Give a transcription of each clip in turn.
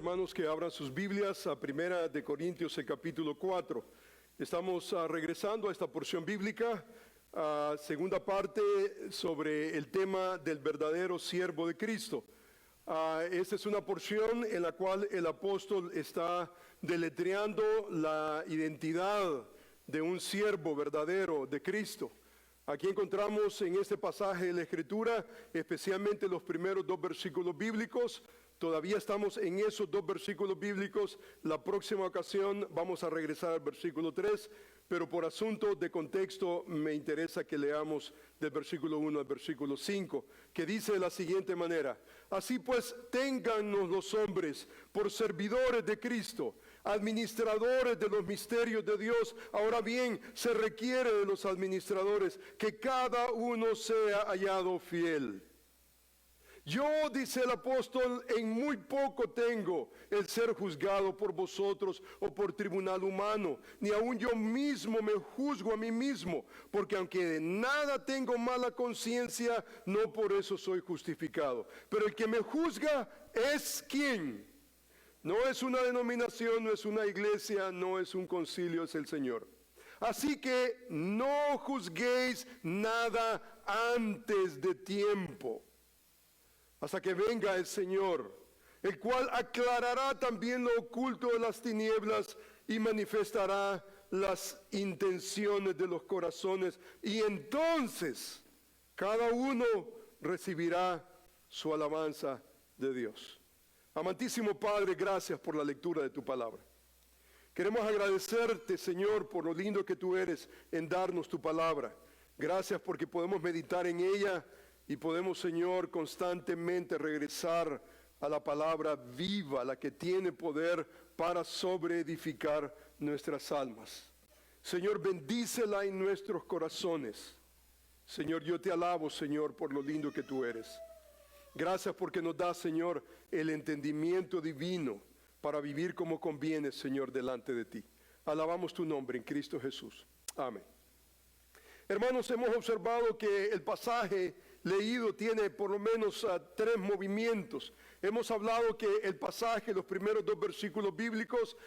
hermanos, que abran sus Biblias a Primera de Corintios, el capítulo 4. Estamos regresando a esta porción bíblica, segunda parte sobre el tema del verdadero siervo de Cristo. Esta es una porción en la cual el apóstol está deletreando la identidad de un siervo verdadero de Cristo. Aquí encontramos en este pasaje de la Escritura, especialmente los primeros dos versículos bíblicos. Todavía estamos en esos dos versículos bíblicos. La próxima ocasión vamos a regresar al versículo 3, pero por asunto de contexto me interesa que leamos del versículo 1 al versículo 5, que dice de la siguiente manera: así pues, téngannos los hombres por servidores de Cristo, administradores de los misterios de Dios. Ahora bien, se requiere de los administradores que cada uno sea hallado fiel. Yo, dice el apóstol, en muy poco tengo el ser juzgado por vosotros o por tribunal humano, ni aun yo mismo me juzgo a mí mismo, porque aunque de nada tengo mala conciencia, no por eso soy justificado. Pero el que me juzga es ¿quién? No es una denominación, no es una iglesia, no es un concilio, es el Señor. Así que no juzguéis nada antes de tiempo, hasta que venga el Señor, el cual aclarará también lo oculto de las tinieblas y manifestará las intenciones de los corazones, y entonces cada uno recibirá su alabanza de Dios. Amantísimo Padre, gracias por la lectura de tu palabra. Queremos agradecerte, Señor, por lo lindo que tú eres en darnos tu palabra. Gracias porque podemos meditar en ella y podemos, Señor, constantemente regresar a la palabra viva, la que tiene poder para sobreedificar nuestras almas. Señor, bendícela en nuestros corazones. Señor, yo te alabo, Señor, por lo lindo que tú eres. Gracias porque nos das, Señor, el entendimiento divino para vivir como conviene, Señor, delante de ti. Alabamos tu nombre en Cristo Jesús. Amén. Hermanos, hemos observado que el pasaje leído tiene por lo menos tres movimientos. Hemos hablado que el pasaje, los primeros dos versículos bíblicos,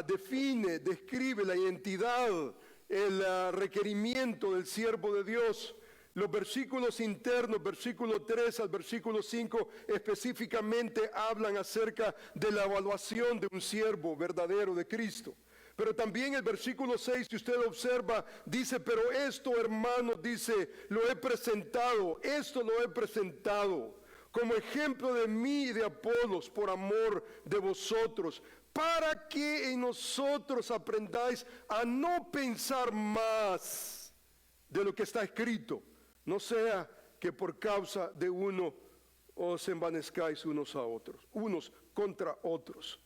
describe la identidad, el requerimiento del siervo de Dios. Los versículos internos, versículo 3 al versículo 5, específicamente hablan acerca de la evaluación de un siervo verdadero de Cristo. Pero también el versículo 6, si usted observa, dice: pero esto, hermanos, dice, lo he presentado como ejemplo de mí y de Apolos por amor de vosotros, para que en nosotros aprendáis a no pensar más de lo que está escrito, no sea que por causa de uno os envanezcáis unos contra otros.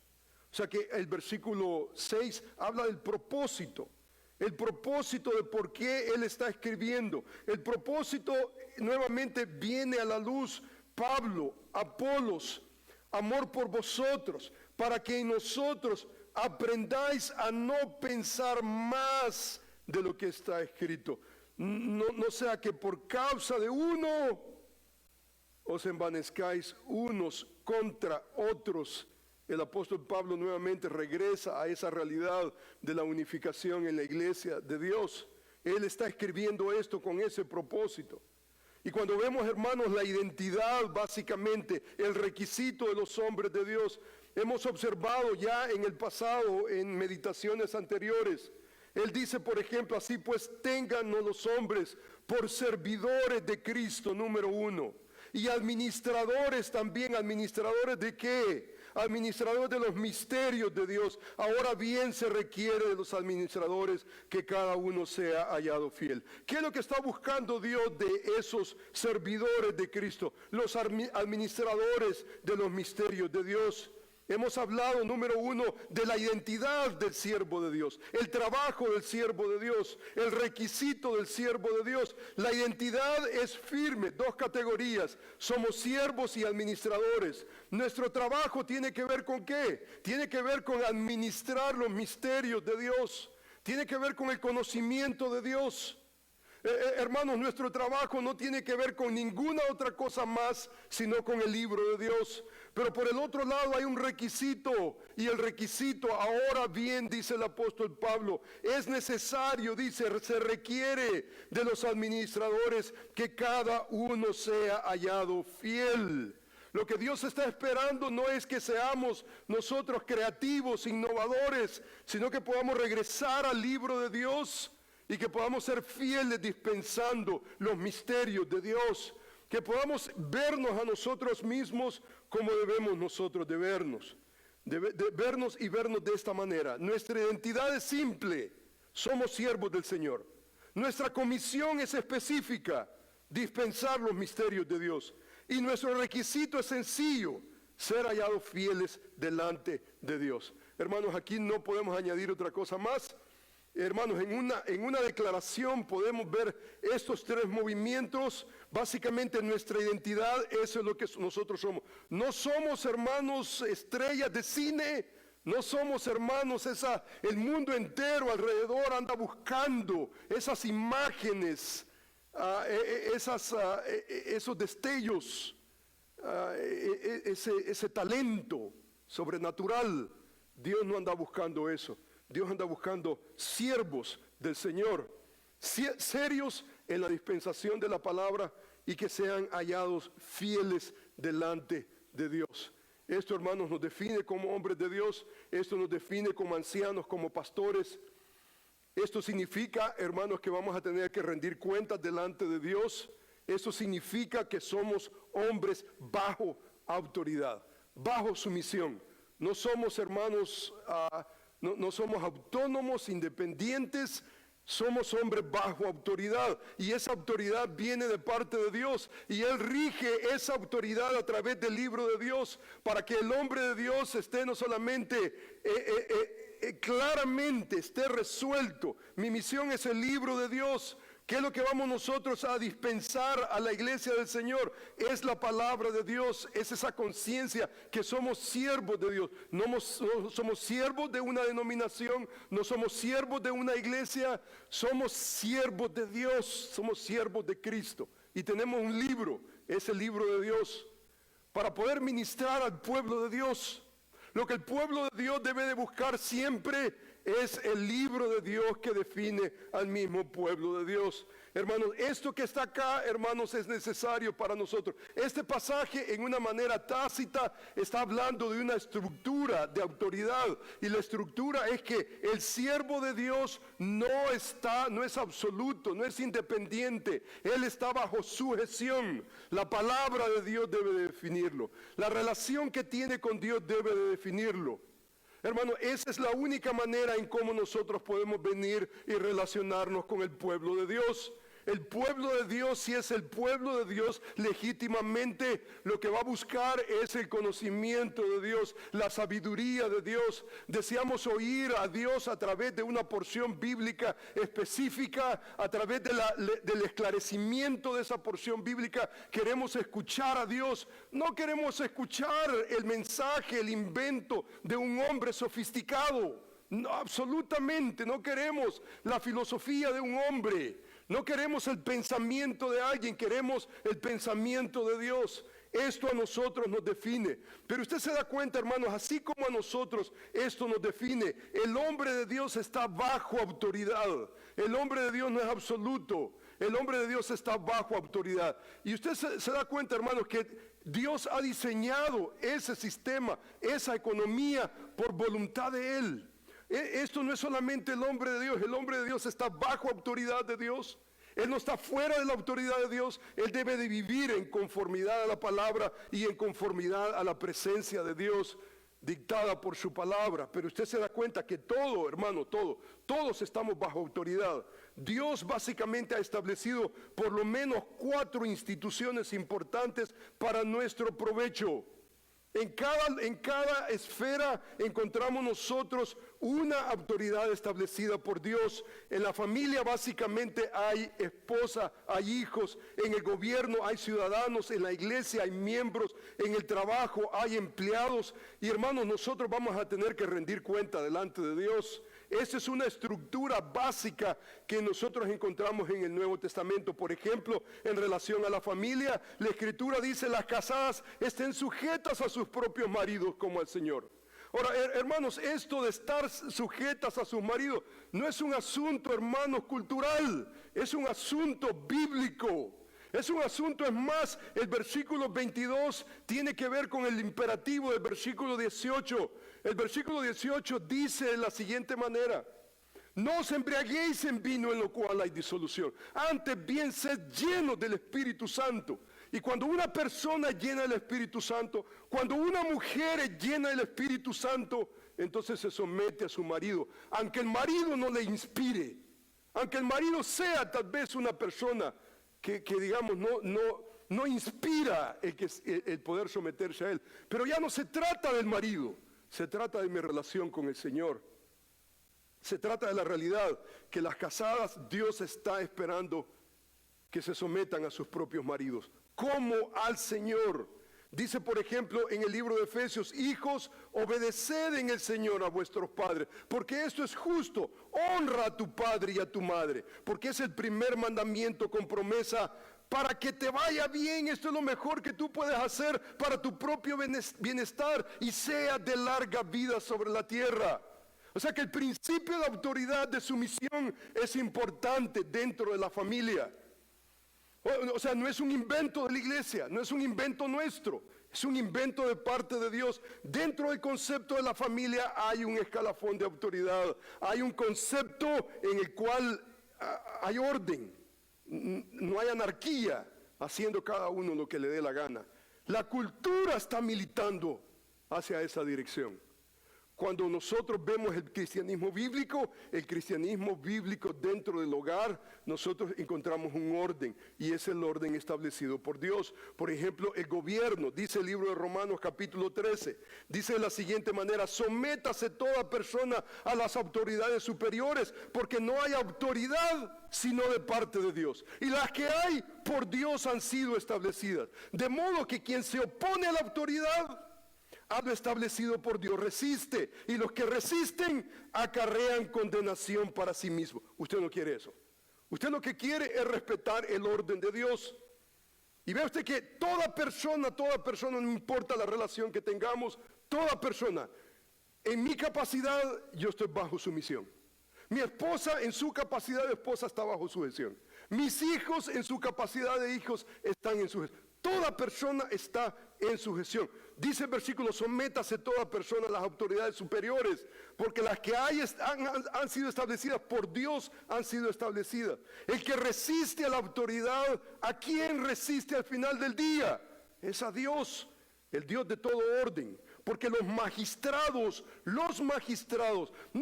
O sea que el versículo 6 habla del propósito. El propósito de por qué él está escribiendo. El propósito nuevamente viene a la luz. Pablo, Apolos, amor por vosotros, para que en nosotros aprendáis a no pensar más de lo que está escrito. No sea que por causa de uno os envanezcáis unos contra otros. El apóstol Pablo nuevamente regresa a esa realidad de la unificación en la iglesia de Dios. Él está escribiendo esto con ese propósito. Y cuando vemos, hermanos, la identidad, básicamente, el requisito de los hombres de Dios, hemos observado ya en el pasado, en meditaciones anteriores. Él dice, por ejemplo, así pues, téngannos los hombres por servidores de Cristo, número 1. Y administradores también. ¿Administradores de qué? Administradores de los misterios de Dios. Ahora bien, se requiere de los administradores que cada uno sea hallado fiel. ¿Qué es lo que está buscando Dios de esos servidores de Cristo? Los administradores de los misterios de Dios. Hemos hablado, número 1, de la identidad del siervo de Dios, el trabajo del siervo de Dios, el requisito del siervo de Dios. La identidad es firme, dos categorías: somos siervos y administradores. Nuestro trabajo tiene que ver ¿con qué? Tiene que ver con administrar los misterios de Dios, tiene que ver con el conocimiento de Dios. Hermanos, nuestro trabajo no tiene que ver con ninguna otra cosa más, sino con el libro de Dios. Pero por el otro lado hay un requisito, y el requisito, ahora bien, dice el apóstol Pablo, es necesario, dice, se requiere de los administradores que cada uno sea hallado fiel. Lo que Dios está esperando no es que seamos nosotros creativos, innovadores, sino que podamos regresar al libro de Dios y que podamos ser fieles dispensando los misterios de Dios, que podamos vernos a nosotros mismos como debemos nosotros de vernos, de vernos y vernos de esta manera. Nuestra identidad es simple, somos siervos del Señor. Nuestra comisión es específica, dispensar los misterios de Dios. Y nuestro requisito es sencillo, ser hallados fieles delante de Dios. Hermanos, aquí no podemos añadir otra cosa más. Hermanos, en una declaración podemos ver estos tres movimientos. Básicamente nuestra identidad, eso es lo que nosotros somos. No somos, hermanos, estrellas de cine. No somos, hermanos, el mundo entero alrededor anda buscando esas imágenes, esos destellos, ese talento sobrenatural. Dios no anda buscando eso. Dios anda buscando siervos del Señor, serios en la dispensación de la palabra y que sean hallados fieles delante de Dios. Esto, hermanos, nos define como hombres de Dios. Esto nos define como ancianos, como pastores. Esto significa, hermanos, que vamos a tener que rendir cuentas delante de Dios. Esto significa que somos hombres bajo autoridad, bajo sumisión. No somos, hermanos, no somos autónomos, independientes. Somos hombres bajo autoridad, y esa autoridad viene de parte de Dios, y Él rige esa autoridad a través del libro de Dios, para que el hombre de Dios esté no solamente claramente, esté resuelto. Mi misión es el libro de Dios. ¿Qué es lo que vamos nosotros a dispensar a la iglesia del Señor? Es la palabra de Dios, es esa conciencia que somos siervos de Dios. No somos siervos de una denominación, no somos siervos de una iglesia, somos siervos de Dios, somos siervos de Cristo. Y tenemos un libro, es el libro de Dios, para poder ministrar al pueblo de Dios. Lo que el pueblo de Dios debe de buscar siempre es el libro de Dios que define al mismo pueblo de Dios. Hermanos, esto que está acá, hermanos, es necesario para nosotros. Este pasaje, en una manera tácita, está hablando de una estructura de autoridad, y la estructura es que el siervo de Dios no es absoluto, no es independiente. Él está bajo sujeción. La palabra de Dios debe de definirlo. La relación que tiene con Dios debe de definirlo. Hermano, esa es la única manera en cómo nosotros podemos venir y relacionarnos con el pueblo de Dios. El pueblo de Dios, si es el pueblo de Dios legítimamente, lo que va a buscar es el conocimiento de Dios, la sabiduría de Dios. Deseamos oír a Dios a través de una porción bíblica específica, a través del esclarecimiento de esa porción bíblica. Queremos escuchar a Dios. No queremos escuchar el mensaje, el invento de un hombre sofisticado. No, absolutamente, no queremos la filosofía de un hombre. No queremos el pensamiento de alguien, queremos el pensamiento de Dios. Esto a nosotros nos define. Pero usted se da cuenta, hermanos, así como a nosotros esto nos define, el hombre de Dios está bajo autoridad. El hombre de Dios no es absoluto. El hombre de Dios está bajo autoridad. Y usted se da cuenta, hermanos, que Dios ha diseñado ese sistema, esa economía por voluntad de Él. Esto no es solamente el hombre de Dios. El hombre de Dios está bajo autoridad de Dios. Él no está fuera de la autoridad de Dios. Él debe de vivir en conformidad a la palabra y en conformidad a la presencia de Dios dictada por su palabra. Pero usted se da cuenta que todo, hermano, todos estamos bajo autoridad. Dios básicamente ha establecido por lo menos 4 instituciones importantes para nuestro provecho. En cada esfera encontramos nosotros una autoridad establecida por Dios. En la familia básicamente hay esposa, hay hijos. En el gobierno hay ciudadanos. En la iglesia hay miembros. En el trabajo hay empleados. Y hermanos, nosotros vamos a tener que rendir cuenta delante de Dios. Esa es una estructura básica que nosotros encontramos en el Nuevo Testamento. Por ejemplo, en relación a la familia, la Escritura dice: las casadas estén sujetas a sus propios maridos como al Señor. Ahora, hermanos, esto de estar sujetas a sus maridos no es un asunto, hermanos, cultural, es un asunto bíblico. Es un asunto, es más, el versículo 22 tiene que ver con el imperativo del versículo 18. El versículo 18 dice de la siguiente manera: no os embriaguéis en vino en lo cual hay disolución, antes bien sed llenos del Espíritu Santo. Y cuando una persona llena del Espíritu Santo, cuando una mujer es llena del Espíritu Santo, entonces se somete a su marido, aunque el marido no le inspire, aunque el marido sea tal vez una persona que digamos no inspira el poder someterse a él. Pero ya no se trata del marido, se trata de mi relación con el Señor. Se trata de la realidad que las casadas, Dios está esperando que se sometan a sus propios maridos, como al Señor. Dice, por ejemplo, en el libro de Efesios: hijos, obedeced en el Señor a vuestros padres, porque esto es justo. Honra a tu padre y a tu madre, porque es el primer mandamiento con promesa para que te vaya bien. Esto es lo mejor que tú puedes hacer para tu propio bienestar y sea de larga vida sobre la tierra. O sea que el principio de autoridad, de sumisión, es importante dentro de la familia. O sea, no es un invento de la iglesia, no es un invento nuestro, es un invento de parte de Dios. Dentro del concepto de la familia hay un escalafón de autoridad, hay un concepto en el cual hay orden, no hay anarquía, haciendo cada uno lo que le dé la gana. La cultura está militando hacia esa dirección. Cuando nosotros vemos el cristianismo bíblico dentro del hogar, nosotros encontramos un orden, y es el orden establecido por Dios. Por ejemplo, el gobierno, dice el libro de Romanos capítulo 13, dice de la siguiente manera: sométase toda persona a las autoridades superiores, porque no hay autoridad sino de parte de Dios, y las que hay por Dios han sido establecidas. De modo que quien se opone a la autoridad, a lo establecido por Dios, resiste, y los que resisten acarrean condenación para sí mismos. Usted no quiere eso. Usted lo que quiere es respetar el orden de Dios. Y vea usted que toda persona, no importa la relación que tengamos, toda persona, en mi capacidad, yo estoy bajo sumisión. Mi esposa, en su capacidad de esposa, está bajo sujeción. Mis hijos, en su capacidad de hijos, están en sujeción. Toda persona está en sujeción. Dice el versículo: sométase toda persona a las autoridades superiores, porque las que hay han sido establecidas por Dios, han sido establecidas. El que resiste a la autoridad, ¿a quién resiste al final del día? Es a Dios, el Dios de todo orden. Porque los magistrados no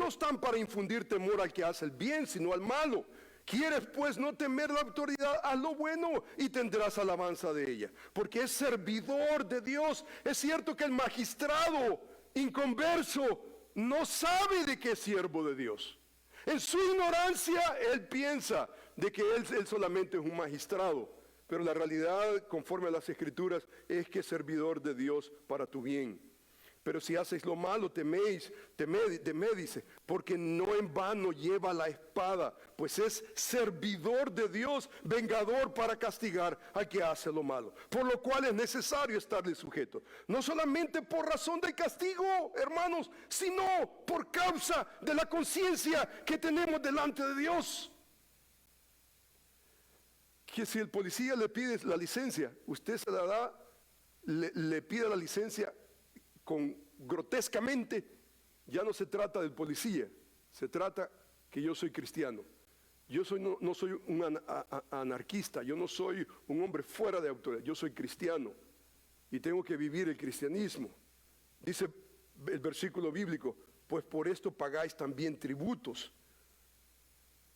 están para infundir temor al que hace el bien, sino al malo. ¿Quieres pues no temer la autoridad? Haz lo bueno y tendrás alabanza de ella, porque es servidor de Dios. Es cierto que el magistrado inconverso no sabe de qué es siervo de Dios. En su ignorancia él piensa de que él solamente es un magistrado, pero la realidad, conforme a las Escrituras, es que es servidor de Dios para tu bien. Pero si haces lo malo, temed, dice, porque no en vano lleva la espada, pues es servidor de Dios, vengador para castigar al que hace lo malo. Por lo cual es necesario estarle sujeto, no solamente por razón del castigo, hermanos, sino por causa de la conciencia que tenemos delante de Dios. Que si el policía le pide la licencia, usted se la da, le pide la licencia grotescamente. Ya no se trata del policía, se trata que yo soy cristiano. Yo no soy un anarquista, yo no soy un hombre fuera de autoridad, yo soy cristiano y tengo que vivir el cristianismo. Dice el versículo bíblico: pues por esto pagáis también tributos,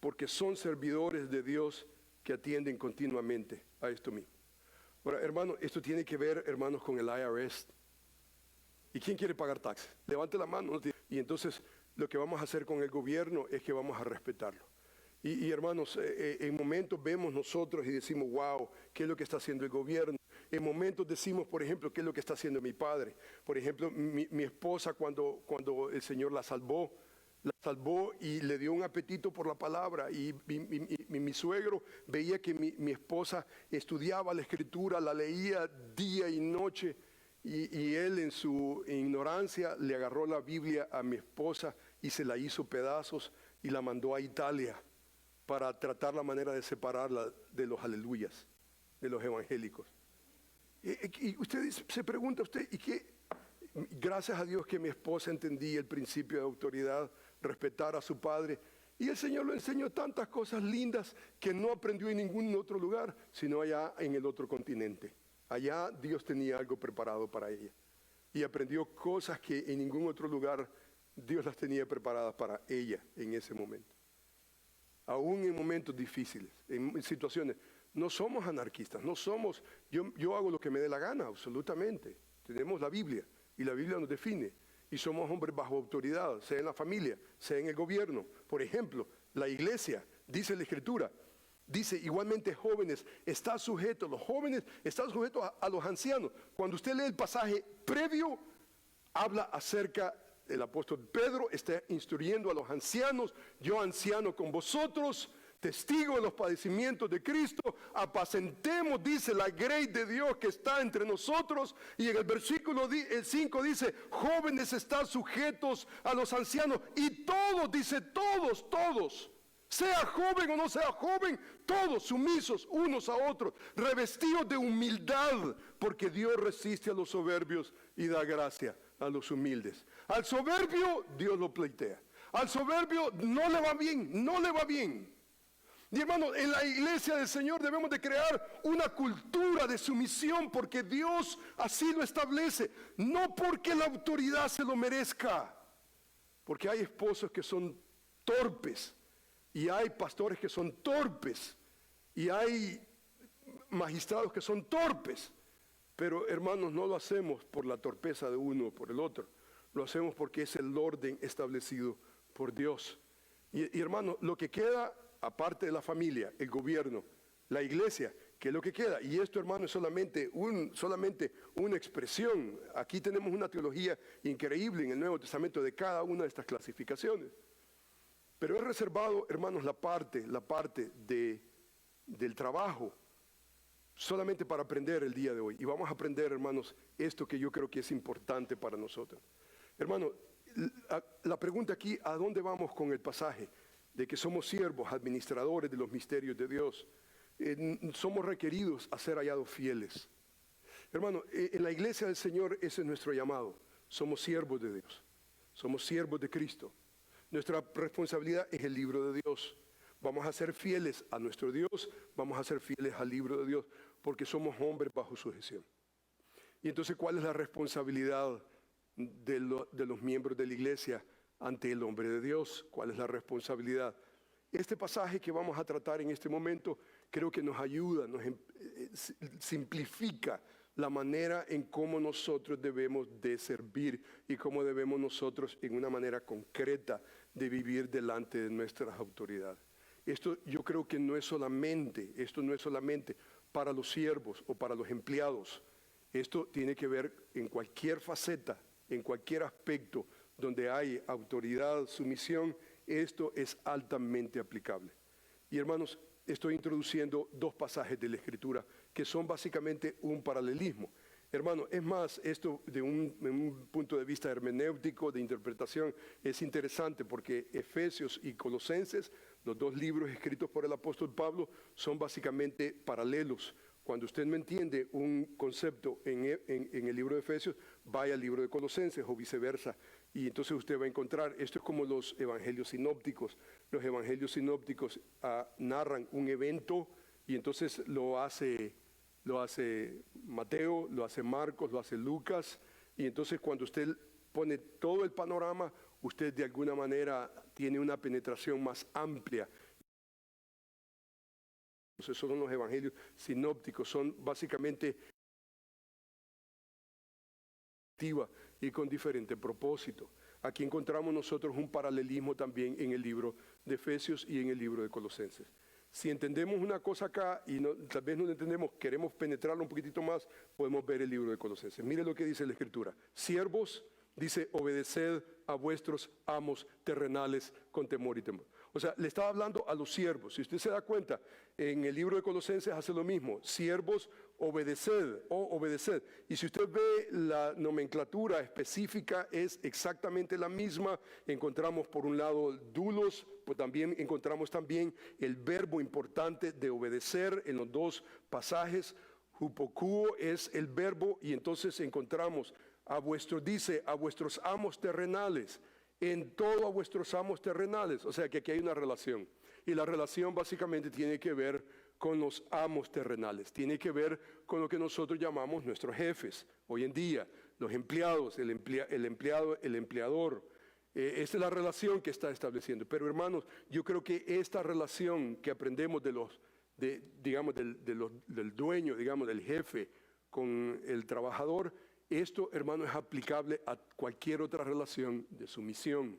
porque son servidores de Dios que atienden continuamente a esto mismo. Ahora, hermano, esto tiene que ver, hermanos, con el IRS. ¿Y quién quiere pagar taxes? Levante la mano. Y entonces lo que vamos a hacer con el gobierno es que vamos a respetarlo. Y hermanos, en momentos vemos nosotros y decimos: wow, ¿qué es lo que está haciendo el gobierno? En momentos decimos, por ejemplo, ¿qué es lo que está haciendo mi padre? Por ejemplo, mi esposa, cuando el Señor la salvó, la salvó y le dio un apetito por la palabra. Y mi suegro veía que mi esposa estudiaba la escritura, la leía día y noche. Y él en su ignorancia le agarró la Biblia a mi esposa y se la hizo pedazos y la mandó a Italia para tratar la manera de separarla de los aleluyas, de los evangélicos. Y usted se pregunta, ¿y qué? Gracias a Dios que mi esposa entendía el principio de autoridad, respetar a su padre. Y el Señor le enseñó tantas cosas lindas que no aprendió en ningún otro lugar, sino allá en el otro continente. Allá Dios tenía algo preparado para ella. Y aprendió cosas que en ningún otro lugar Dios las tenía preparadas para ella en ese momento. Aún en momentos difíciles, en situaciones. No somos anarquistas, no somos, yo hago lo que me dé la gana, absolutamente. Tenemos la Biblia y la Biblia nos define. Y somos hombres bajo autoridad, sea en la familia, sea en el gobierno. Por ejemplo, la iglesia, dice la Escritura, dice igualmente jóvenes, los jóvenes están sujetos a los ancianos. Cuando usted lee el pasaje previo, habla acerca, el apóstol Pedro está instruyendo a los ancianos, yo anciano con vosotros, testigo de los padecimientos de Cristo, apacentemos, dice, la grey de Dios que está entre nosotros. Y en el versículo 5 dice, jóvenes están sujetos a los ancianos. Y todos, dice, todos, sea joven o no sea joven, todos sumisos unos a otros, revestidos de humildad, porque Dios resiste a los soberbios y da gracia a los humildes. Al soberbio Dios lo pleitea. Al soberbio no le va bien. Y hermano, en la iglesia del Señor debemos de crear una cultura de sumisión porque Dios así lo establece, no porque la autoridad se lo merezca, porque hay esposos que son torpes y hay pastores que son torpes y hay magistrados que son torpes, pero hermanos, no lo hacemos por la torpeza de uno o por el otro, lo hacemos porque es el orden establecido por Dios. Y hermanos, lo que queda aparte de la familia, el gobierno, la iglesia, ¿qué es lo que queda? Y esto, hermano, es solamente una expresión. Aquí tenemos una teología increíble en el Nuevo Testamento de cada una de estas clasificaciones. Pero he reservado, hermanos, la parte del trabajo solamente para aprender el día de hoy. Y vamos a aprender, hermanos, esto que yo creo que es importante para nosotros. Hermano, la pregunta aquí, ¿a dónde vamos con el pasaje? De que somos siervos, administradores de los misterios de Dios. Somos requeridos a ser hallados fieles. Hermano, en la iglesia del Señor ese es nuestro llamado. Somos siervos de Dios. Somos siervos de Cristo. Nuestra responsabilidad es el libro de Dios. Vamos a ser fieles a nuestro Dios, vamos a ser fieles al libro de Dios, porque somos hombres bajo sujeción. Y entonces, ¿cuál es la responsabilidad de los miembros de la iglesia ante el hombre de Dios? ¿Cuál es la responsabilidad? Este pasaje que vamos a tratar en este momento creo que nos ayuda, simplifica la manera en cómo nosotros debemos de servir y cómo debemos nosotros en una manera concreta de vivir delante de nuestras autoridades. Esto yo creo que no es solamente para los siervos o para los empleados. Esto tiene que ver en cualquier faceta, en cualquier aspecto donde hay autoridad, sumisión, esto es altamente aplicable. Y hermanos, estoy introduciendo dos pasajes de la Escritura que son básicamente un paralelismo. Hermano, es más, esto de un punto de vista hermenéutico, de interpretación, es interesante porque Efesios y Colosenses, los dos libros escritos por el apóstol Pablo, son básicamente paralelos. Cuando usted no entiende un concepto en el libro de Efesios, vaya al libro de Colosenses o viceversa. Y entonces usted va a encontrar, esto es como los evangelios sinópticos. Los evangelios sinópticos narran un evento y entonces lo hace Mateo, lo hace Marcos, lo hace Lucas. Y entonces cuando usted pone todo el panorama, usted de alguna manera tiene una penetración más amplia. Esos son los evangelios sinópticos, son básicamente y con diferente propósito. Aquí encontramos nosotros un paralelismo también en el libro de Efesios y en el libro de Colosenses. Si entendemos una cosa acá y tal vez no la entendemos, queremos penetrarlo un poquitito más, podemos ver el libro de Colosenses. Mire lo que dice la Escritura. Siervos, dice, obedeced a vuestros amos terrenales con temor y temor. O sea, le estaba hablando a los siervos. Si usted se da cuenta, en el libro de Colosenses hace lo mismo. Siervos, obedeced o obedeced. Y si usted ve la nomenclatura específica, es exactamente la misma. Encontramos por un lado dulos, pues también encontramos también el verbo importante de obedecer en los dos pasajes. Hupokuo es el verbo, y entonces encontramos dice a vuestros amos terrenales, en todo a vuestros amos terrenales. O sea que aquí hay una relación, y la relación básicamente tiene que ver con los amos terrenales, tiene que ver con lo que nosotros llamamos nuestros jefes hoy en día, los empleados, el empleado, el empleador. Esta es la relación que está estableciendo. Pero hermanos, yo creo que esta relación que aprendemos del dueño, digamos, del jefe con el trabajador, esto, hermano, es aplicable a cualquier otra relación de sumisión.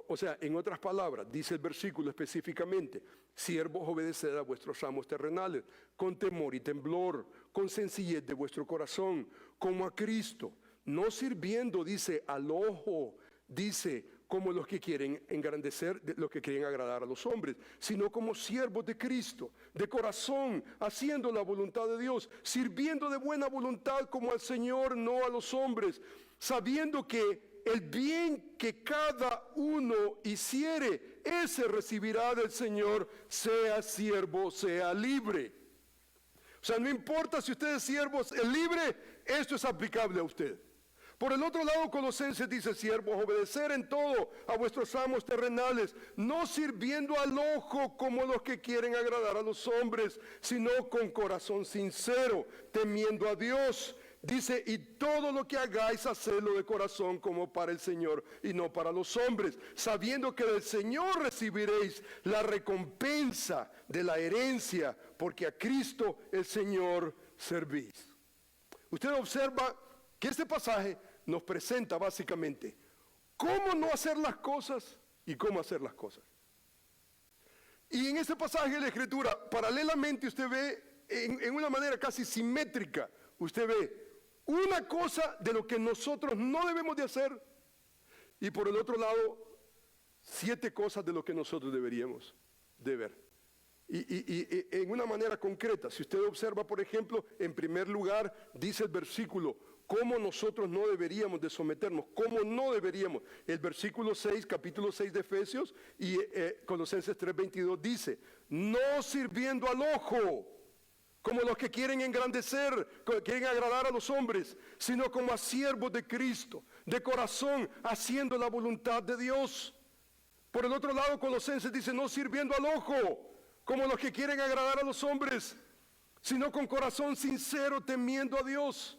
O sea, en otras palabras, dice el versículo específicamente, siervos, obedeced a vuestros amos terrenales, con temor y temblor, con sencillez de vuestro corazón, como a Cristo, no sirviendo, dice, al ojo, dice, como los que quieren engrandecer, los que quieren agradar a los hombres, sino como siervos de Cristo, de corazón, haciendo la voluntad de Dios, sirviendo de buena voluntad como al Señor, no a los hombres, sabiendo que el bien que cada uno hiciere, ese recibirá del Señor, sea siervo, sea libre. O sea, no importa si usted es siervo, es libre, esto es aplicable a usted. Por el otro lado, Colosenses dice, siervos, obedecer en todo a vuestros amos terrenales, no sirviendo al ojo como los que quieren agradar a los hombres, sino con corazón sincero, temiendo a Dios. Dice, y todo lo que hagáis, hacedlo de corazón como para el Señor y no para los hombres, sabiendo que del Señor recibiréis la recompensa de la herencia, porque a Cristo el Señor servís. Usted observa que este pasaje nos presenta básicamente cómo no hacer las cosas y cómo hacer las cosas. Y en este pasaje de la Escritura, paralelamente usted ve, en una manera casi simétrica, usted ve una cosa de lo que nosotros no debemos de hacer, y por el otro lado, 7 cosas de lo que nosotros deberíamos de ver. Y en una manera concreta, si usted observa, por ejemplo, en primer lugar, dice el versículo, cómo nosotros no deberíamos de someternos, cómo no deberíamos. El versículo 6, capítulo 6 de Efesios y Colosenses 3:22 dice, no sirviendo al ojo, como los que quieren engrandecer, quieren agradar a los hombres, sino como a siervos de Cristo, de corazón, haciendo la voluntad de Dios. Por el otro lado, Colosenses dice, no sirviendo al ojo, como los que quieren agradar a los hombres, sino con corazón sincero, temiendo a Dios.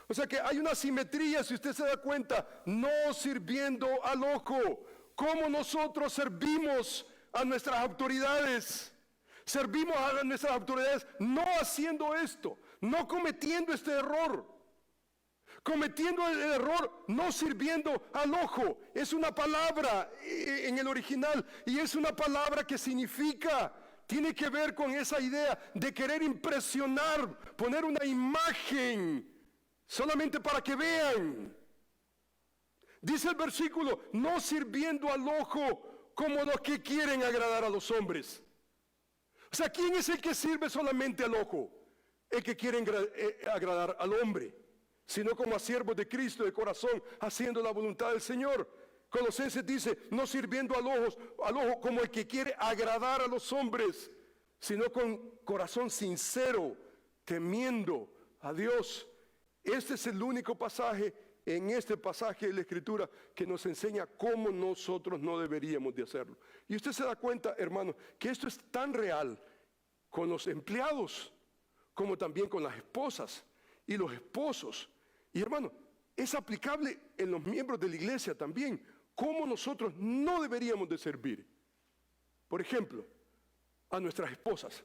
O sea que hay una simetría, si usted se da cuenta, no sirviendo al ojo, como nosotros servimos a nuestras autoridades. Servimos a nuestras autoridades no haciendo esto, no cometiendo este error. Cometiendo el error, no sirviendo al ojo. Es una palabra en el original y es una palabra que significa, tiene que ver con esa idea de querer impresionar, poner una imagen solamente para que vean. Dice el versículo, no sirviendo al ojo como los que quieren agradar a los hombres. O sea, ¿quién es el que sirve solamente al ojo? El que quiere agradar al hombre, sino como a siervos de Cristo de corazón, haciendo la voluntad del Señor. Colosenses dice, no sirviendo al ojo como el que quiere agradar a los hombres, sino con corazón sincero, temiendo a Dios. Este es el único pasaje, en este pasaje de la Escritura, que nos enseña cómo nosotros no deberíamos de hacerlo. Y usted se da cuenta, hermano, que esto es tan real con los empleados, como también con las esposas y los esposos. Y hermano, es aplicable en los miembros de la iglesia también, cómo nosotros no deberíamos de servir. Por ejemplo, a nuestras esposas,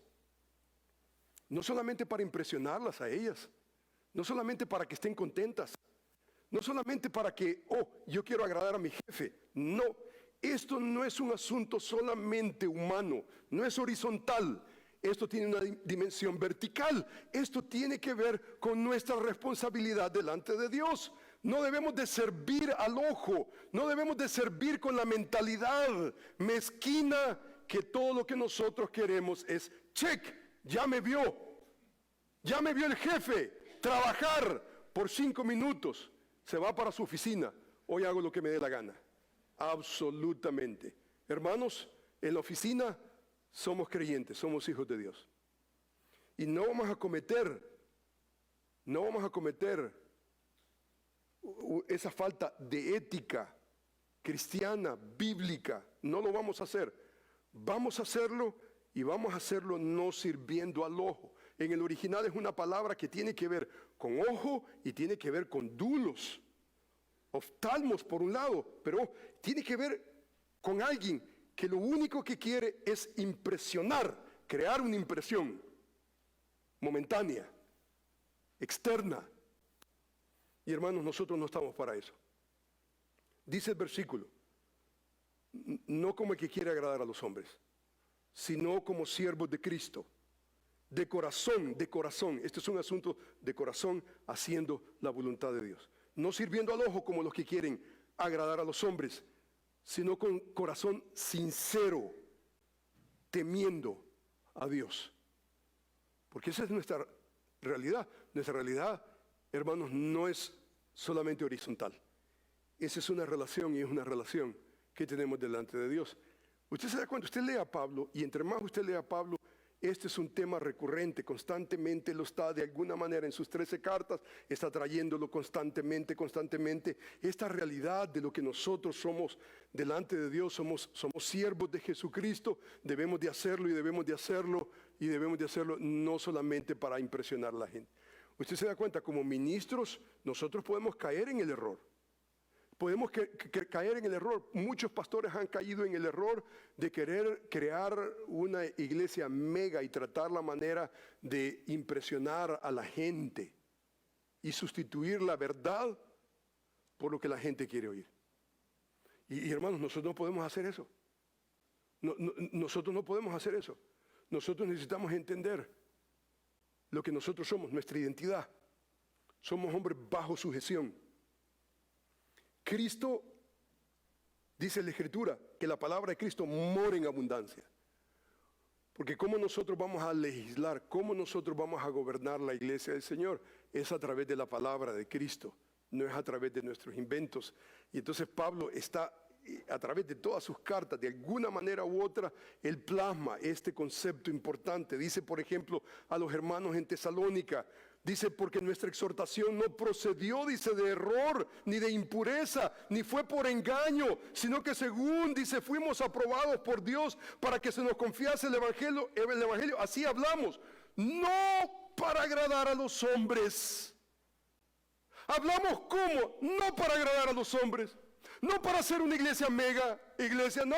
no solamente para impresionarlas a ellas, no solamente para que estén contentas, no solamente para que, yo quiero agradar a mi jefe. No, esto no es un asunto solamente humano, no es horizontal. Esto tiene una dimensión vertical. Esto tiene que ver con nuestra responsabilidad delante de Dios. No debemos de servir al ojo, no debemos de servir con la mentalidad mezquina que todo lo que nosotros queremos es check, ya me vio el jefe, trabajar por 5 minutos, se va para su oficina, hoy hago lo que me dé la gana. Absolutamente. Hermanos, en la oficina somos creyentes, somos hijos de Dios. Y no vamos a cometer esa falta de ética cristiana, bíblica. No lo vamos a hacer. Vamos a hacerlo y vamos a hacerlo no sirviendo al ojo. En el original es una palabra que tiene que ver con ojo y tiene que ver con dulos. Oftalmos por un lado, pero tiene que ver con alguien que lo único que quiere es impresionar, crear una impresión momentánea, externa. Y hermanos, nosotros no estamos para eso. Dice el versículo, no como el que quiere agradar a los hombres, sino como siervos de Cristo, de corazón, este es un asunto de corazón, haciendo la voluntad de Dios. No sirviendo al ojo como los que quieren agradar a los hombres, sino con corazón sincero, temiendo a Dios. Porque esa es nuestra realidad. Nuestra realidad, hermanos, no es solamente horizontal. Esa es una relación y es una relación que tenemos delante de Dios. Usted se da cuenta, usted lee a Pablo y entre más usted lee a Pablo, este es un tema recurrente, constantemente lo está de alguna manera en sus 13 cartas, está trayéndolo constantemente. Esta realidad de lo que nosotros somos delante de Dios, somos siervos de Jesucristo, debemos de hacerlo no solamente para impresionar a la gente. Usted se da cuenta, como ministros, nosotros podemos caer en el error. Podemos caer en el error. Muchos pastores han caído en el error de querer crear una iglesia mega y tratar la manera de impresionar a la gente y sustituir la verdad por lo que la gente quiere oír. Y hermanos, nosotros no podemos hacer eso. Nosotros no podemos hacer eso. Nosotros necesitamos entender lo que nosotros somos, nuestra identidad. Somos hombres bajo sujeción. Cristo, dice la Escritura, que la palabra de Cristo mora en abundancia. Porque cómo nosotros vamos a legislar, cómo nosotros vamos a gobernar la iglesia del Señor, es a través de la palabra de Cristo, no es a través de nuestros inventos. Y entonces Pablo está, a través de todas sus cartas, de alguna manera u otra, él plasma este concepto importante. Dice, por ejemplo, a los hermanos en Tesalónica, dice, porque nuestra exhortación no procedió, dice, de error, ni de impureza, ni fue por engaño, sino que según, dice, fuimos aprobados por Dios para que se nos confiase el evangelio, así hablamos, no para agradar a los hombres. Hablamos ¿cómo? No para agradar a los hombres, no para ser una iglesia mega, iglesia, no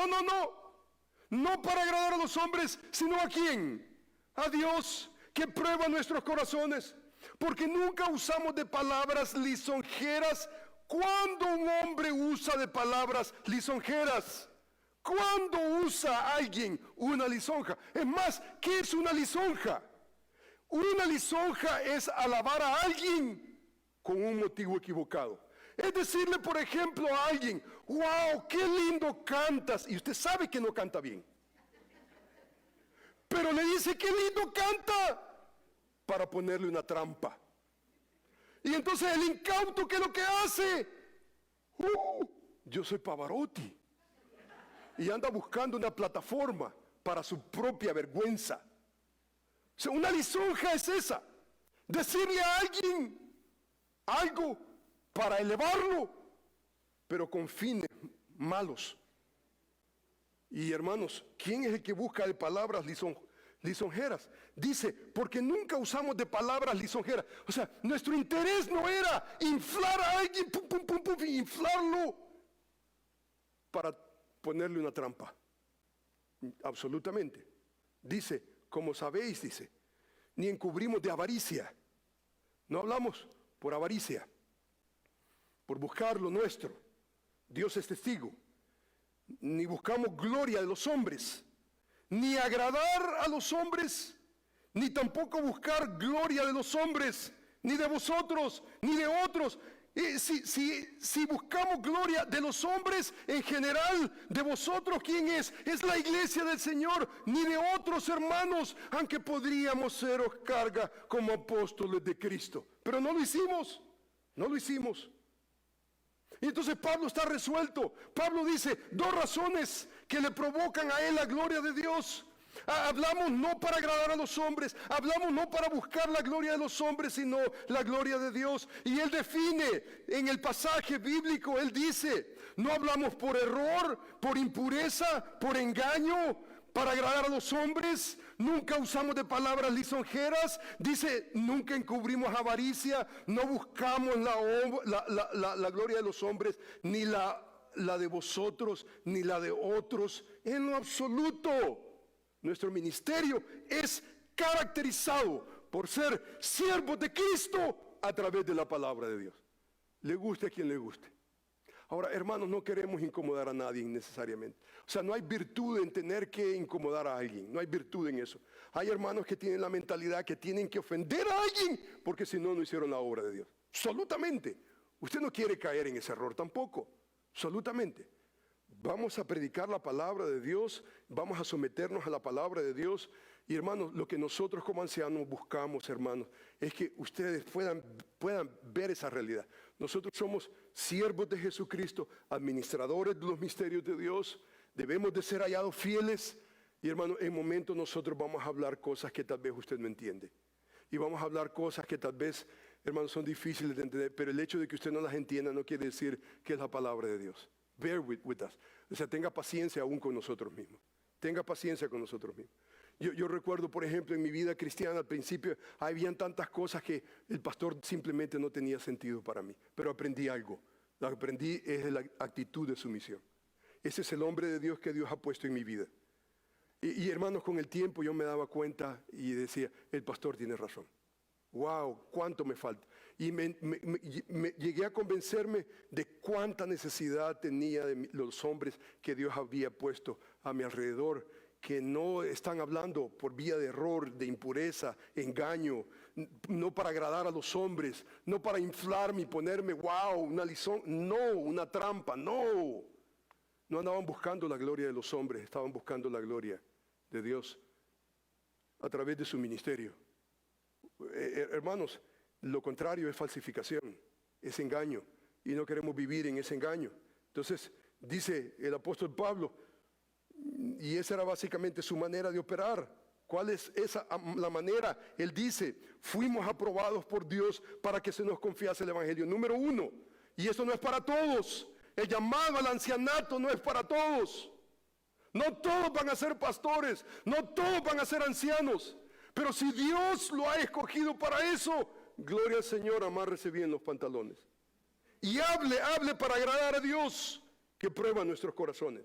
para agradar a los hombres, sino ¿a quién? A Dios, que prueba nuestros corazones. Porque nunca usamos de palabras lisonjeras. ¿Cuándo un hombre usa de palabras lisonjeras? ¿Cuándo usa alguien una lisonja? Es más, ¿qué es una lisonja? Una lisonja es alabar a alguien con un motivo equivocado. Es decirle, por ejemplo, a alguien, wow, qué lindo cantas. Y usted sabe que no canta bien. Pero le dice, qué lindo canta, para ponerle una trampa. Y entonces el incauto, ¿qué es lo que hace? Yo soy Pavarotti. Y anda buscando una plataforma para su propia vergüenza. O sea, una lisonja es esa. Decirle a alguien algo para elevarlo, pero con fines malos. Y hermanos, ¿quién es el que busca de palabras lisonjeras? Dice, porque nunca usamos de palabras lisonjeras. O sea, nuestro interés no era inflar a alguien, inflarlo para ponerle una trampa. Absolutamente. Dice, como sabéis, dice, ni encubrimos de avaricia. No hablamos por avaricia, por buscar lo nuestro. Dios es testigo. Ni buscamos gloria de los hombres, ni agradar a los hombres, ni tampoco buscar gloria de los hombres, ni de vosotros, ni de otros. Y si buscamos gloria de los hombres en general, de vosotros, ¿quién es? Es la iglesia del Señor, ni de otros hermanos, aunque podríamos seros carga como apóstoles de Cristo. Pero no lo hicimos, no lo hicimos. Y entonces Pablo está resuelto. Pablo dice 2 razones que le provocan a él la gloria de Dios. Hablamos no para agradar a los hombres, hablamos no para buscar la gloria de los hombres, sino la gloria de Dios. Y él define en el pasaje bíblico, él dice, no hablamos por error, por impureza, por engaño, para agradar a los hombres, nunca usamos de palabras lisonjeras, dice, nunca encubrimos avaricia, no buscamos la gloria de los hombres, ni la de vosotros, ni la de otros, en lo absoluto. Nuestro ministerio es caracterizado por ser siervos de Cristo a través de la palabra de Dios. Le guste a quien le guste. Ahora, hermanos, no queremos incomodar a nadie innecesariamente. O sea, no hay virtud en tener que incomodar a alguien. No hay virtud en eso. Hay hermanos que tienen la mentalidad que tienen que ofender a alguien porque si no, no hicieron la obra de Dios. Absolutamente. Usted no quiere caer en ese error tampoco. Absolutamente. Vamos a predicar la palabra de Dios, vamos a someternos a la palabra de Dios. Y hermanos, lo que nosotros como ancianos buscamos, hermanos, es que ustedes puedan ver esa realidad. Nosotros somos siervos de Jesucristo, administradores de los misterios de Dios, debemos de ser hallados fieles. Y hermanos, en momentos nosotros vamos a hablar cosas que tal vez usted no entiende. Y vamos a hablar cosas que tal vez, hermanos, son difíciles de entender, pero el hecho de que usted no las entienda no quiere decir que es la palabra de Dios. Bear with us. O sea, tenga paciencia aún con nosotros mismos. Tenga paciencia con nosotros mismos. Yo recuerdo, por ejemplo, en mi vida cristiana al principio, habían tantas cosas que el pastor simplemente no tenía sentido para mí. Pero aprendí algo. Lo que aprendí es la actitud de sumisión. Ese es el hombre de Dios que Dios ha puesto en mi vida. Y hermanos, con el tiempo yo me daba cuenta y decía, el pastor tiene razón. Wow, cuánto me falta. Y llegué a convencerme de cuánta necesidad tenía de los hombres que Dios había puesto a mi alrededor, que no están hablando por vía de error, de impureza, engaño, no para agradar a los hombres, no para inflarme y ponerme, wow, una lisón, no, una trampa, no. No andaban buscando la gloria de los hombres, estaban buscando la gloria de Dios a través de su ministerio. Hermanos, lo contrario es falsificación, es engaño, y no queremos vivir en ese engaño. Entonces, dice el apóstol Pablo, y esa era básicamente su manera de operar. ¿Cuál es la manera? Él dice, fuimos aprobados por Dios para que se nos confiase el evangelio. Número 1, y eso no es para todos. El llamado al ancianato no es para todos. No todos van a ser pastores, no todos van a ser ancianos. Pero si Dios lo ha escogido para eso, gloria al Señor, amárrese bien los pantalones. Y hable para agradar a Dios, que prueba nuestros corazones.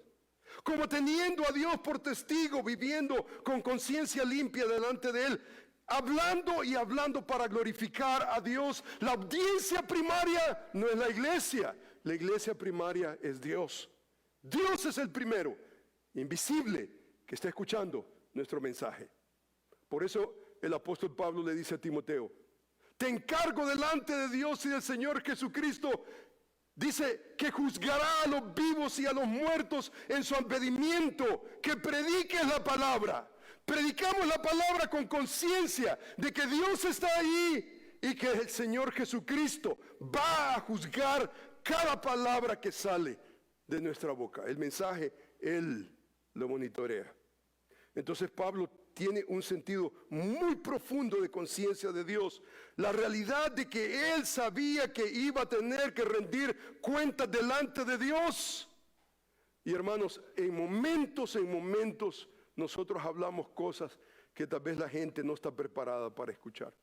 Como teniendo a Dios por testigo, viviendo con conciencia limpia delante de Él, hablando y hablando para glorificar a Dios. La audiencia primaria no es la iglesia primaria es Dios. Dios es el primero, invisible, que está escuchando nuestro mensaje. Por eso el apóstol Pablo le dice a Timoteo, te encargo delante de Dios y del Señor Jesucristo, dice que juzgará a los vivos y a los muertos en su advenimiento, que prediques la palabra. Predicamos la palabra con conciencia de que Dios está ahí y que el Señor Jesucristo va a juzgar cada palabra que sale de nuestra boca. El mensaje, Él lo monitorea. Entonces Pablo tiene un sentido muy profundo de conciencia de Dios. La realidad de que él sabía que iba a tener que rendir cuentas delante de Dios. Y hermanos, en momentos nosotros hablamos cosas que tal vez la gente no está preparada para escuchar.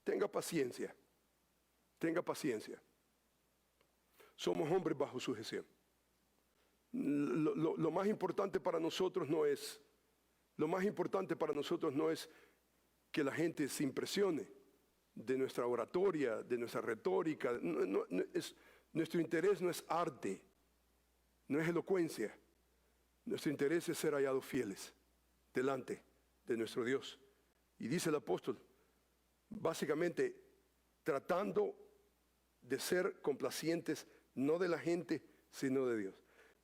Tenga paciencia. Somos hombres bajo sujeción. Lo más importante para nosotros no es que la gente se impresione de nuestra oratoria, de nuestra retórica. Nuestro interés no es arte, no es elocuencia. Nuestro interés es ser hallados fieles delante de nuestro Dios. Y dice el apóstol, básicamente tratando de ser complacientes, no de la gente, sino de Dios.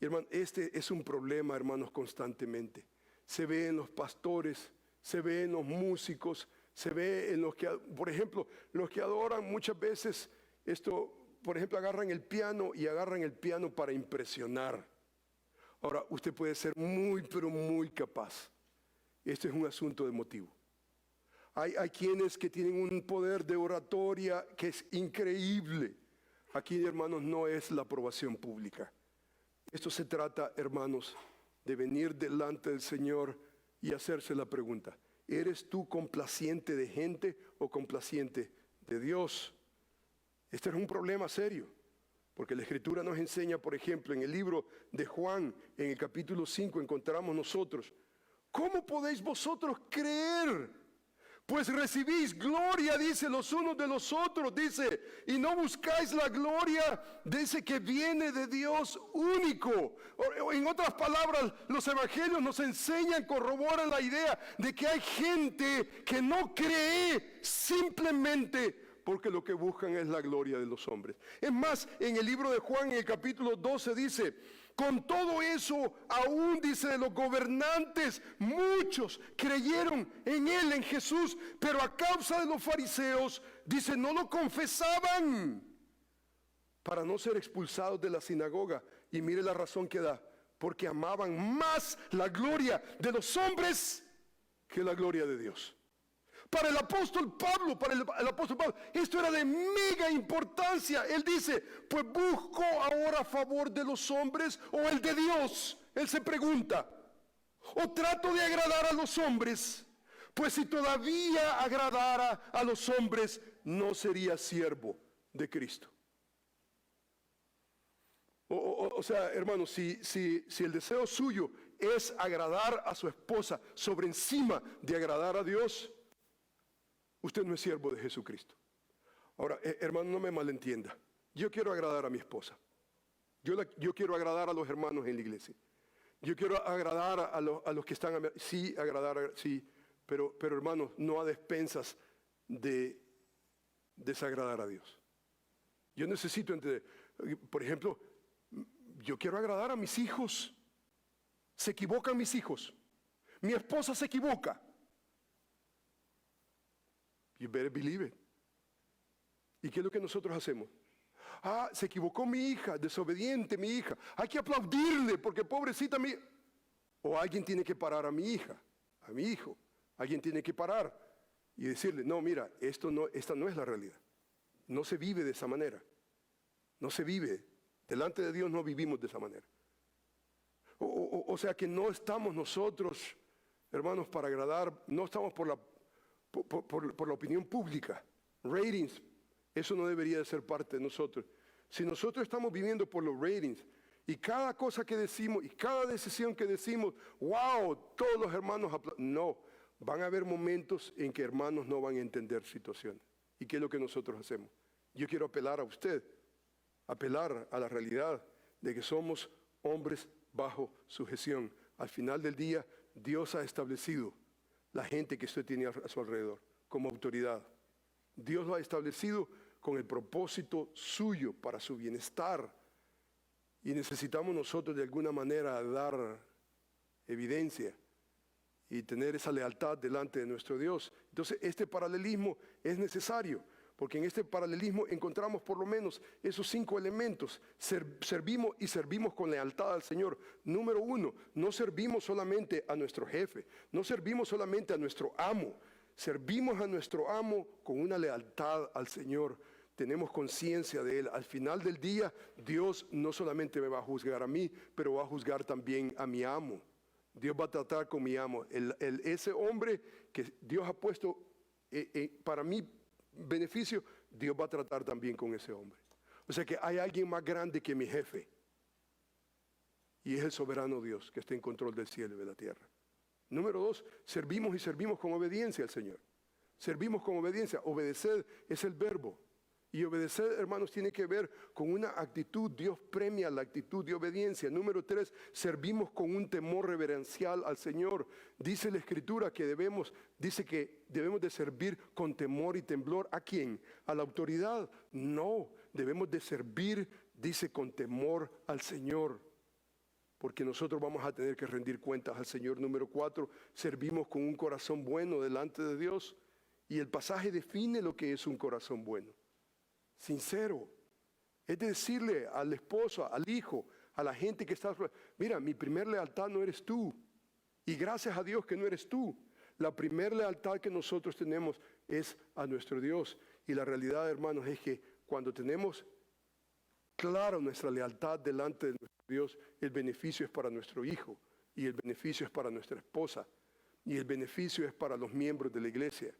Y hermano, este es un problema, hermanos, constantemente. Se ve en los pastores, se ve en los músicos, se ve en los que, por ejemplo, los que adoran muchas veces por ejemplo, agarran el piano para impresionar. Ahora, usted puede ser muy, pero muy capaz. Este es un asunto de motivo. Hay quienes que tienen un poder de oratoria que es increíble. Aquí, hermanos, no es la aprobación pública. Esto se trata, hermanos, de venir delante del Señor y hacerse la pregunta: ¿eres tú complaciente de gente o complaciente de Dios? Este es un problema serio, porque la Escritura nos enseña, por ejemplo, en el libro de Juan, en el capítulo 5, encontramos nosotros: ¿cómo podéis vosotros creer? Pues recibís gloria, dice, los unos de los otros, dice, y no buscáis la gloria, dice, que viene de Dios único. En otras palabras, los evangelios nos enseñan, corroboran la idea de que hay gente que no cree simplemente porque lo que buscan es la gloria de los hombres. Es más, en el libro de Juan, en el capítulo 12, dice: con todo eso, aún, dice, de los gobernantes, muchos creyeron en él, en Jesús, pero a causa de los fariseos, dice, no lo confesaban para no ser expulsados de la sinagoga. Y mire la razón que da: porque amaban más la gloria de los hombres que la gloria de Dios. Para el apóstol Pablo, esto era de mega importancia. Él dice: pues busco ahora favor de los hombres o el de Dios. Él se pregunta: o trato de agradar a los hombres, pues si todavía agradara a los hombres, no sería siervo de Cristo. O sea, hermanos, si el deseo suyo es agradar a su esposa sobre encima de agradar a Dios, usted no es siervo de Jesucristo. Ahora, hermano, no me malentienda. Yo quiero agradar a mi esposa. Yo quiero agradar a los hermanos en la iglesia. Yo quiero agradar a los que están, sí, sí, pero hermanos, no a despensas de desagradar a Dios. Yo necesito entender, por ejemplo, yo quiero agradar a mis hijos. Se equivocan mis hijos. Mi esposa se equivoca. You better believe it. ¿Y qué es lo que nosotros hacemos? Se equivocó mi hija, desobediente mi hija. Hay que aplaudirle porque pobrecita mi... O alguien tiene que parar a mi hija, a mi hijo. Alguien tiene que parar y decirle: no, mira, esta no es la realidad. No se vive de esa manera. No se vive. Delante de Dios no vivimos de esa manera. O sea que no estamos nosotros, hermanos, para agradar. No estamos por la opinión pública, ratings. Eso no debería de ser parte de nosotros. Si nosotros estamos viviendo por los ratings, y cada cosa que decimos y cada decisión que decimos, wow, todos los hermanos no, van a haber momentos en que hermanos no van a entender situaciones. ¿Y qué es lo que nosotros hacemos? Yo quiero apelar a usted, apelar a la realidad de que somos hombres bajo sujeción. Al final del día, Dios ha establecido la gente que usted tiene a su alrededor como autoridad. Dios lo ha establecido con el propósito suyo para su bienestar. Y necesitamos nosotros de alguna manera dar evidencia y tener esa lealtad delante de nuestro Dios. Entonces este paralelismo es necesario, porque en este paralelismo encontramos por lo menos esos 5 elementos. Servimos con lealtad al Señor. Número 1, no servimos solamente a nuestro jefe, no servimos solamente a nuestro amo, servimos a nuestro amo con una lealtad al Señor. Tenemos conciencia de Él. Al final del día, Dios no solamente me va a juzgar a mí, pero va a juzgar también a mi amo. Dios va a tratar con mi amo. Ese hombre que Dios ha puesto para mi beneficio, Dios va a tratar también con ese hombre. O sea que hay alguien más grande que mi jefe. Y es el soberano Dios que está en control del cielo y de la tierra. Número 2, servimos con obediencia al Señor. Servimos con obediencia. Obedecer es el verbo. Y obedecer, hermanos, tiene que ver con una actitud. Dios premia la actitud de obediencia. Número 3, servimos con un temor reverencial al Señor. Dice la Escritura que dice que debemos de servir con temor y temblor. ¿A quién? ¿A la autoridad? No, debemos de servir, dice, con temor al Señor. Porque nosotros vamos a tener que rendir cuentas al Señor. Número 4, servimos con un corazón bueno delante de Dios. Y el pasaje define lo que es un corazón bueno. Sincero. Es decirle al esposo, al hijo, a la gente que está... Mira, mi primer lealtad no eres tú. Y gracias a Dios que no eres tú. La primer lealtad que nosotros tenemos es a nuestro Dios. Y la realidad, hermanos, es que cuando tenemos claro nuestra lealtad delante de nuestro Dios, el beneficio es para nuestro hijo, y el beneficio es para nuestra esposa, y el beneficio es para los miembros de la iglesia.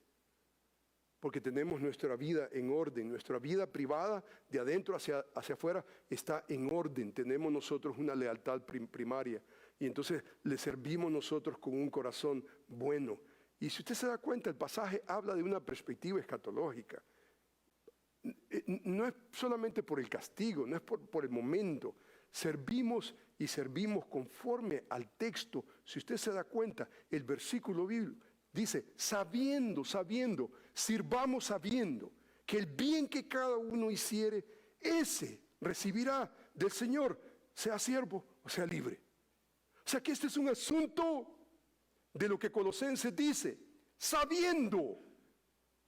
Porque tenemos nuestra vida en orden, nuestra vida privada de adentro hacia afuera está en orden. Tenemos nosotros una lealtad primaria y entonces le servimos nosotros con un corazón bueno. Y si usted se da cuenta, el pasaje habla de una perspectiva escatológica. No es solamente por el castigo, no es por el momento. Servimos y servimos conforme al texto. Si usted se da cuenta, el versículo bíblico dice, sirvamos sabiendo que el bien que cada uno hiciere, ese recibirá del Señor, sea siervo o sea libre. O sea que este es un asunto de lo que Colosenses dice, sabiendo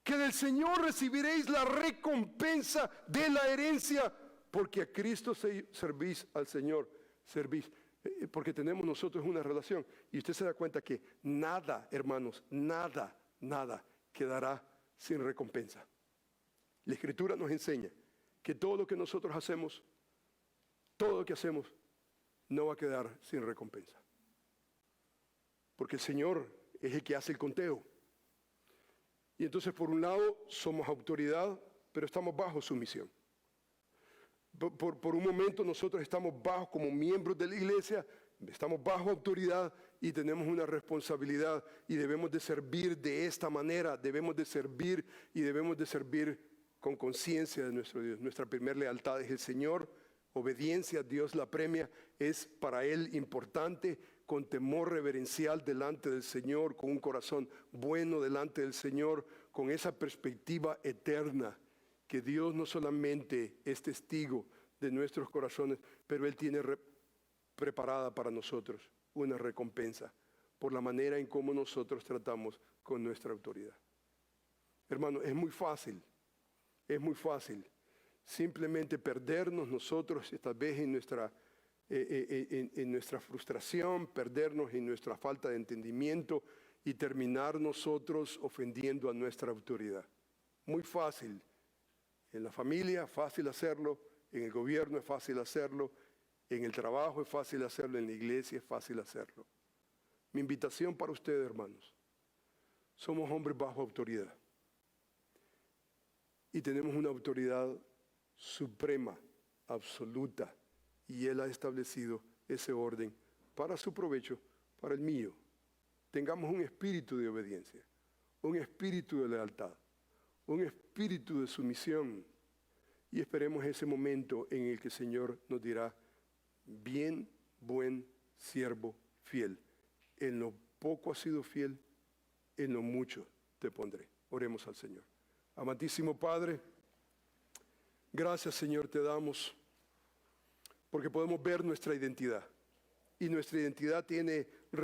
que del Señor recibiréis la recompensa de la herencia, porque a Cristo servís, al Señor servís. Porque tenemos nosotros una relación. Y usted se da cuenta que nada, hermanos, nada quedará sin recompensa. La Escritura nos enseña que todo lo que nosotros hacemos, todo lo que hacemos, no va a quedar sin recompensa. Porque el Señor es el que hace el conteo. Y entonces, por un lado, somos autoridad, pero estamos bajo sumisión. Por un momento nosotros estamos bajo, como miembros de la iglesia, estamos bajo autoridad y tenemos una responsabilidad y debemos de servir de esta manera, debemos de servir con conciencia de nuestro Dios. Nuestra primera lealtad es el Señor, obediencia, Dios la premia, es para Él importante, con temor reverencial delante del Señor, con un corazón bueno delante del Señor, con esa perspectiva eterna, que Dios no solamente es testigo de nuestros corazones, pero Él tiene preparada para nosotros una recompensa por la manera en cómo nosotros tratamos con nuestra autoridad. Hermano, es muy fácil simplemente perdernos nosotros, esta vez en nuestra frustración, perdernos en nuestra falta de entendimiento y terminar nosotros ofendiendo a nuestra autoridad. Muy fácil. En la familia, fácil hacerlo. En el gobierno es fácil hacerlo. En el trabajo es fácil hacerlo. En la iglesia es fácil hacerlo. Mi invitación para ustedes, hermanos. Somos hombres bajo autoridad. Y tenemos una autoridad suprema, absoluta. Y Él ha establecido ese orden para su provecho, para el mío. Tengamos un espíritu de obediencia, un espíritu de lealtad, un espíritu de sumisión. Y esperemos ese momento en el que el Señor nos dirá, bien, buen siervo fiel. En lo poco has sido fiel, en lo mucho te pondré. Oremos al Señor. Amantísimo Padre, gracias Señor te damos porque podemos ver nuestra identidad. Y nuestra identidad tiene